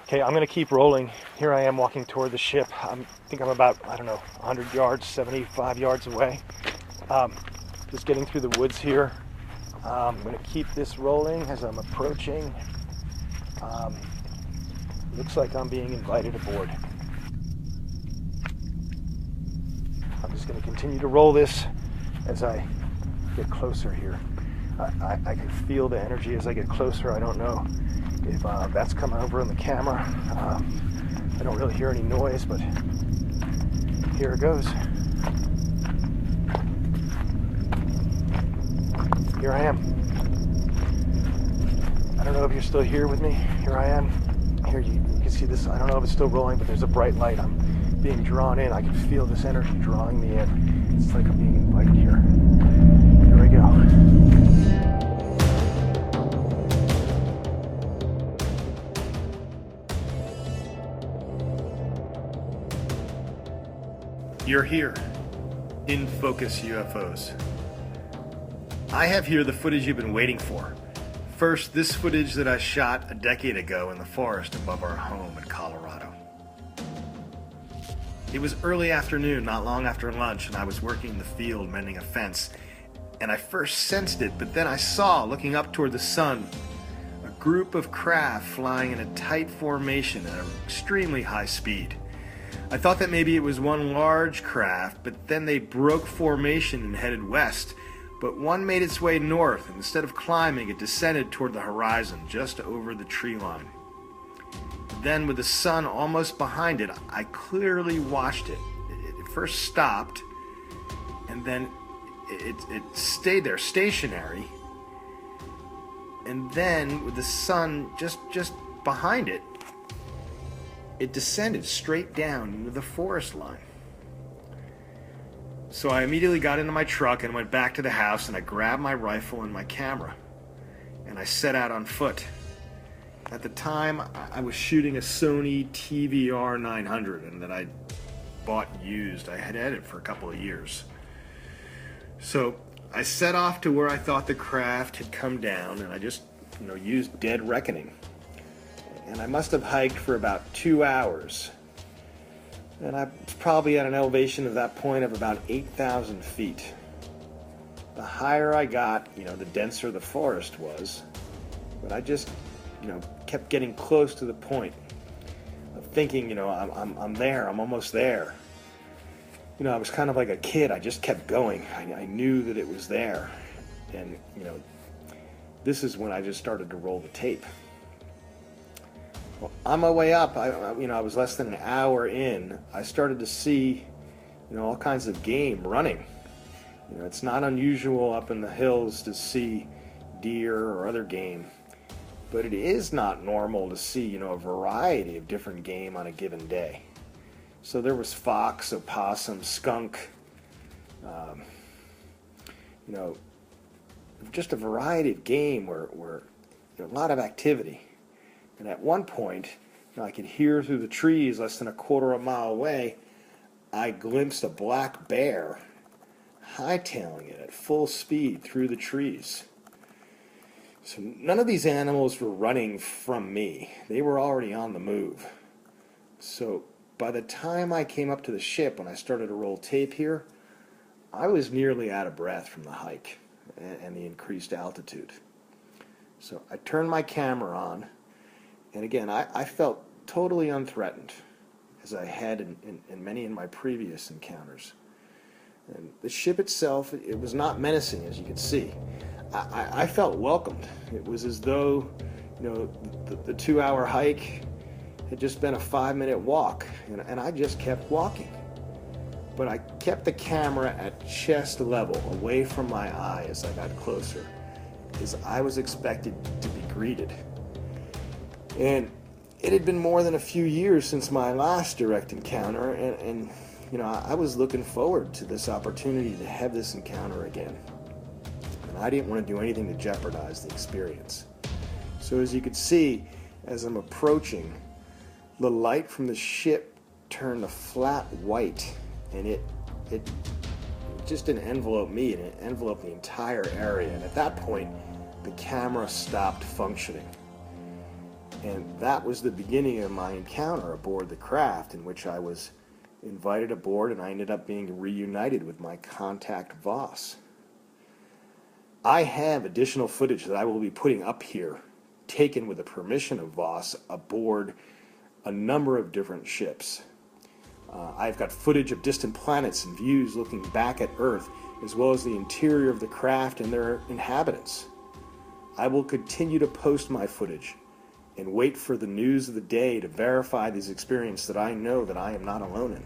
Okay, I'm gonna keep rolling. Here I am walking toward the ship. I think I'm about, I don't know, 100 yards, 75 yards away. Just getting through the woods here. I'm gonna keep this rolling as I'm approaching. Looks like I'm being invited aboard. I'm just gonna continue to roll this as I get closer here. I can feel the energy as I get closer. I don't know if that's coming over in the camera. I don't really hear any noise, but here it goes. Here I am. I don't know if you're still here with me. Here I am. Here you can see this. I don't know if it's still rolling, but there's a bright light. I'm being drawn in. I can feel this energy drawing me in. It's like I'm being invited here. Here I go. You're here, in Focus UFOs. I have here the footage you've been waiting for. First, this footage that I shot a decade ago in the forest above our home in Colorado. It was early afternoon, not long after lunch, and I was working in the field mending a fence, and I first sensed it, but then I saw, looking up toward the sun, a group of craft flying in a tight formation at an extremely high speed. I thought that maybe it was one large craft, but then they broke formation and headed west. But one made its way north, and instead of climbing, it descended toward the horizon, just over the tree line. Then, with the sun almost behind it, I clearly watched it. It first stopped, and then it stayed there, stationary. And then, with the sun just behind it, it descended straight down into the forest line. So I immediately got into my truck and went back to the house, and I grabbed my rifle and my camera, and I set out on foot. At the time, I was shooting a Sony TVR 900, and that I bought used. I had had it for a couple of years. So I set off to where I thought the craft had come down, and I just, used dead reckoning. And I must have hiked for about 2 hours. And I was probably at an elevation at that point of about 8,000 feet. The higher I got, the denser the forest was. But I just, kept getting close to the point of thinking, I'm there, I'm almost there. I was kind of like a kid. I just kept going. I knew that it was there. And, this is when I just started to roll the tape. Well, on my way up, I was less than an hour in. I started to see, all kinds of game running. It's not unusual up in the hills to see deer or other game, but it is not normal to see, a variety of different game on a given day. So there was fox, opossum, skunk, just a variety of game where a lot of activity. And at one point, I could hear through the trees less than a quarter of a mile away, I glimpsed a black bear hightailing it at full speed through the trees. So none of these animals were running from me. They were already on the move. So by the time I came up to the ship, when I started to roll tape here, I was nearly out of breath from the hike and the increased altitude. So I turned my camera on. And again, I felt totally unthreatened, as I had in many in my previous encounters. And the ship itself, it was not menacing, as you could see. I felt welcomed. It was as though, the 2-hour hike had just been a 5-minute walk, and I just kept walking. But I kept the camera at chest level, away from my eye as I got closer, because I was expected to be greeted. And it had been more than a few years since my last direct encounter, and I was looking forward to this opportunity to have this encounter again. And I didn't want to do anything to jeopardize the experience. So as you could see, as I'm approaching, the light from the ship turned a flat white, and it just didn't envelope me, and it enveloped the entire area. And at that point, the camera stopped functioning. And that was the beginning of my encounter aboard the craft, in which I was invited aboard and I ended up being reunited with my contact Voss. I have additional footage that I will be putting up here, taken with the permission of Voss, aboard a number of different ships. I've got footage of distant planets and views looking back at Earth, as well as the interior of the craft and their inhabitants. I will continue to post my footage and wait for the news of the day to verify these experiences that I know that I am not alone in.